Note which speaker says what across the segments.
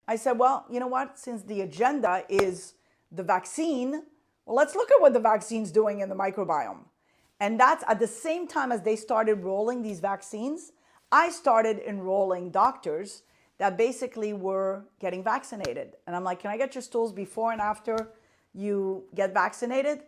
Speaker 1: I said, well, you know what? Since the agenda is the vaccine, well, let's look at what the vaccine's doing in the microbiome. And that's at the same time as they started rolling these vaccines, I started enrolling doctors that basically were getting vaccinated. And I'm like, can I get your stools before and after you get vaccinated?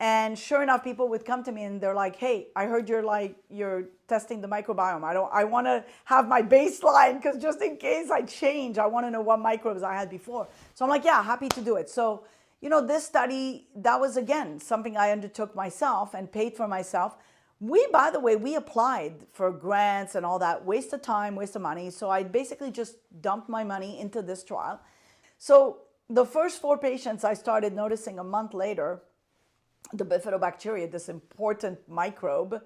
Speaker 1: And sure enough, people would come to me and they're like, hey, I heard you're testing the microbiome. I want to have my baseline because just in case I change, I want to know what microbes I had before. So I'm like, yeah, happy to do it. So, this study, that was again, something I undertook myself and paid for myself. By the way, we applied for grants and all that, waste of time, waste of money. So I basically just dumped my money into this trial. So the first 4 patients I started noticing a month later, the bifidobacteria, this important microbe,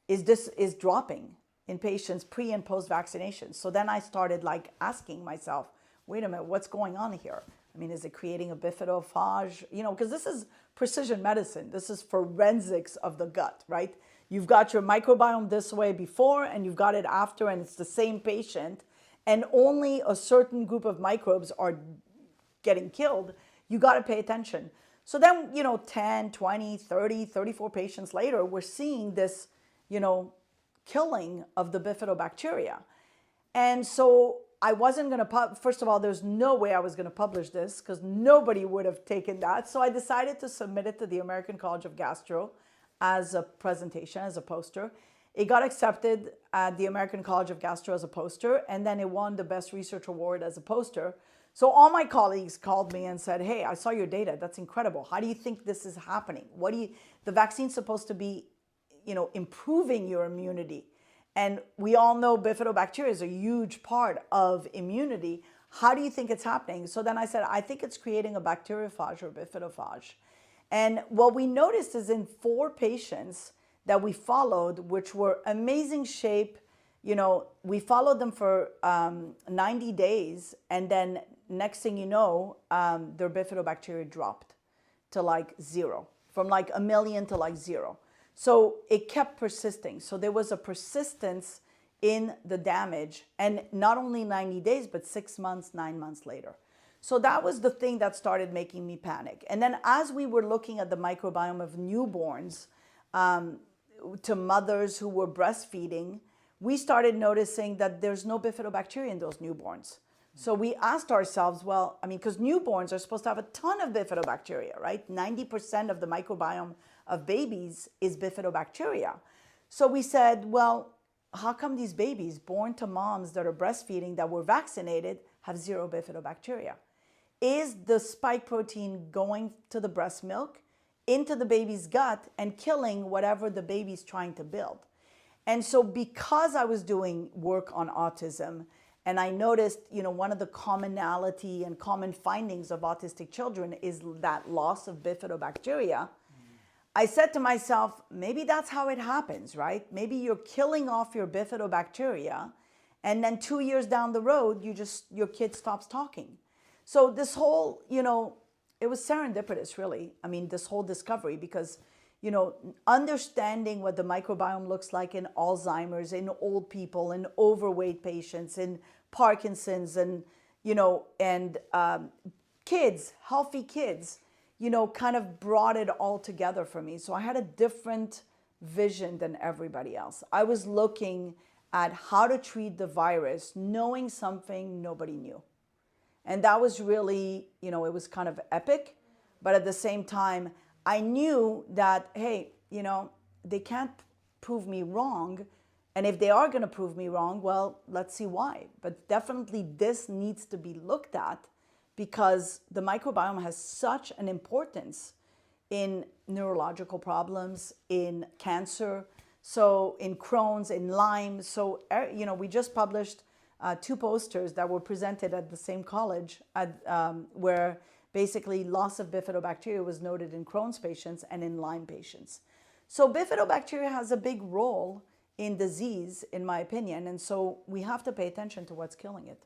Speaker 1: is dropping in patients pre and post vaccination. So then I started asking myself, wait a minute, what's going on here? I mean, is it creating a bifidophage? Because this is precision medicine. This is forensics of the gut, right? You've got your microbiome this way before and you've got it after, and it's the same patient, and only a certain group of microbes are getting killed. You got to pay attention. So then, 10, 20, 30, 34 patients later, we're seeing this, killing of the bifidobacteria. And so I wasn't going to, first of all, there's no way I was going to publish this because nobody would have taken that. So I decided to submit it to the American College of Gastro as a presentation, as a poster. It got accepted at the American College of Gastro as a poster, and then it won the Best Research Award as a poster. So all my colleagues called me and said, hey, I saw your data. That's incredible. How do you think this is happening? The vaccine's supposed to be, improving your immunity. And we all know bifidobacteria is a huge part of immunity. How do you think it's happening? So then I said, I think it's creating a bacteriophage or bifidophage. And what we noticed is in 4 patients that we followed, which were amazing shape, we followed them for 90 days, and then next thing you know, their bifidobacteria dropped to 0, from 1 million to 0. So it kept persisting. So there was a persistence in the damage, and not only 90 days, but 6 months, 9 months later. So that was the thing that started making me panic. And then as we were looking at the microbiome of newborns to mothers who were breastfeeding, we started noticing that there's no bifidobacteria in those newborns. So we asked ourselves, well, because newborns are supposed to have a ton of bifidobacteria, right? 90% of the microbiome of babies is bifidobacteria. So we said, well, how come these babies born to moms that are breastfeeding that were vaccinated have 0 bifidobacteria? Is the spike protein going to the breast milk, into the baby's gut, and killing whatever the baby's trying to build? And so because I was doing work on autism, and I noticed, one of the commonality and common findings of autistic children is that loss of bifidobacteria, I said to myself, maybe that's how it happens, right? Maybe you're killing off your bifidobacteria, and then 2 years down the road, your kid stops talking. So this whole, it was serendipitous, really. This whole discovery, because, understanding what the microbiome looks like in Alzheimer's, in old people, in overweight patients, in Parkinson's, and, kids, healthy kids, kind of brought it all together for me. So I had a different vision than everybody else. I was looking at how to treat the virus, knowing something nobody knew. And that was really, it was kind of epic. But at the same time, I knew that, hey, they can't prove me wrong. And if they are going to prove me wrong, well, let's see why. But definitely this needs to be looked at, because the microbiome has such an importance in neurological problems, in cancer, so in Crohn's, in Lyme. So, we just published 2 posters that were presented at the same college where basically loss of bifidobacteria was noted in Crohn's patients and in Lyme patients. So bifidobacteria has a big role in disease, in my opinion, and so we have to pay attention to what's killing it.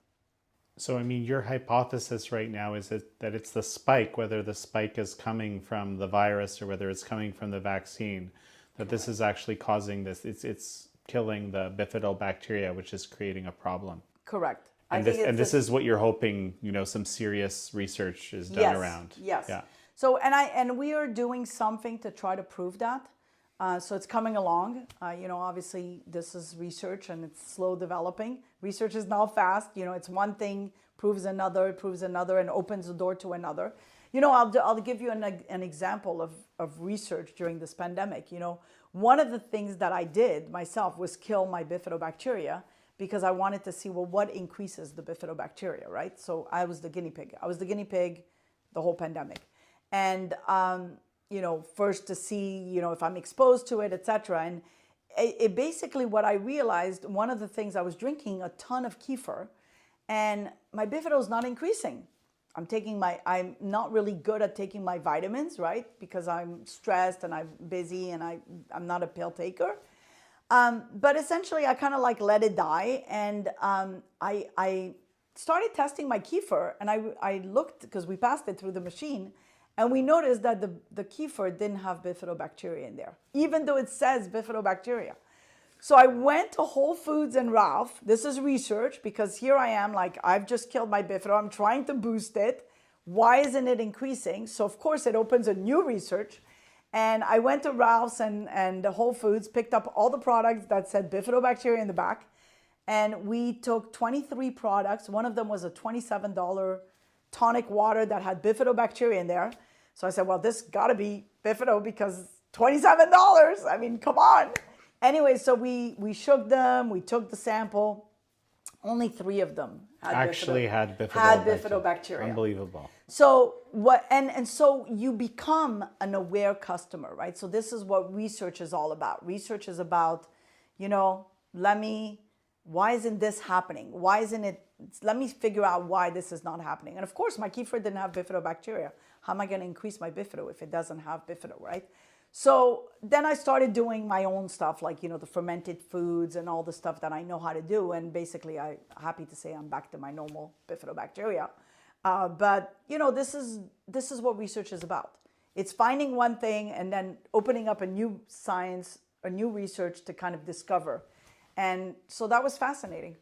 Speaker 2: So, your hypothesis right now is that it's the spike, whether the spike is coming from the virus or whether it's coming from the vaccine, that this is actually causing this. It's killing the bifidobacteria, which is creating a problem.
Speaker 1: Correct.
Speaker 2: And this is what you're hoping, some serious research is done
Speaker 1: yes,
Speaker 2: around.
Speaker 1: Yes.
Speaker 2: Yeah.
Speaker 1: So, and we are doing something to try to prove that. So it's coming along. Obviously this is research and it's slow developing. Research is not fast. It's one thing proves another, and opens the door to another. I'll give you an example of research during this pandemic. One of the things that I did myself was kill my bifidobacteria because I wanted to see, well, what increases the bifidobacteria, right? So I was the guinea pig. The whole pandemic. And, first to see, if I'm exposed to it, etc. And it basically, what I realized, one of the things, I was drinking a ton of kefir and my bifido is not increasing. I'm not really good at taking my vitamins, right? Because I'm stressed and I'm busy and I'm not a pill taker. But essentially I kind of let it die. And I started testing my kefir and I looked, because we passed it through the machine, and we noticed that the kefir didn't have bifidobacteria in there, even though it says bifidobacteria. So I went to Whole Foods and Ralph. This is research, because here I am, I've just killed my bifido. I'm trying to boost it. Why isn't it increasing? So of course it opens a new research. And I went to Ralph's and Whole Foods, picked up all the products that said bifidobacteria in the back. And we took 23 products. One of them was a $27 tonic water that had bifidobacteria in there. So I said, well, this gotta be bifido because $27. I mean, come on. Anyway, so we shook them, we took the sample. Only 3 of them had bifidobacteria.
Speaker 2: Unbelievable.
Speaker 1: So what? And so you become an aware customer, right? So this is what research is all about. Research is about, why isn't this happening? Why isn't it? Let me figure out why this is not happening. And of course, my kefir didn't have bifidobacteria. How am I going to increase my bifido if it doesn't have bifido, right? So then I started doing my own stuff, the fermented foods and all the stuff that I know how to do. And basically, I'm happy to say I'm back to my normal bifidobacteria. But this is what research is about. It's finding one thing and then opening up a new science, a new research to kind of discover. And so that was fascinating.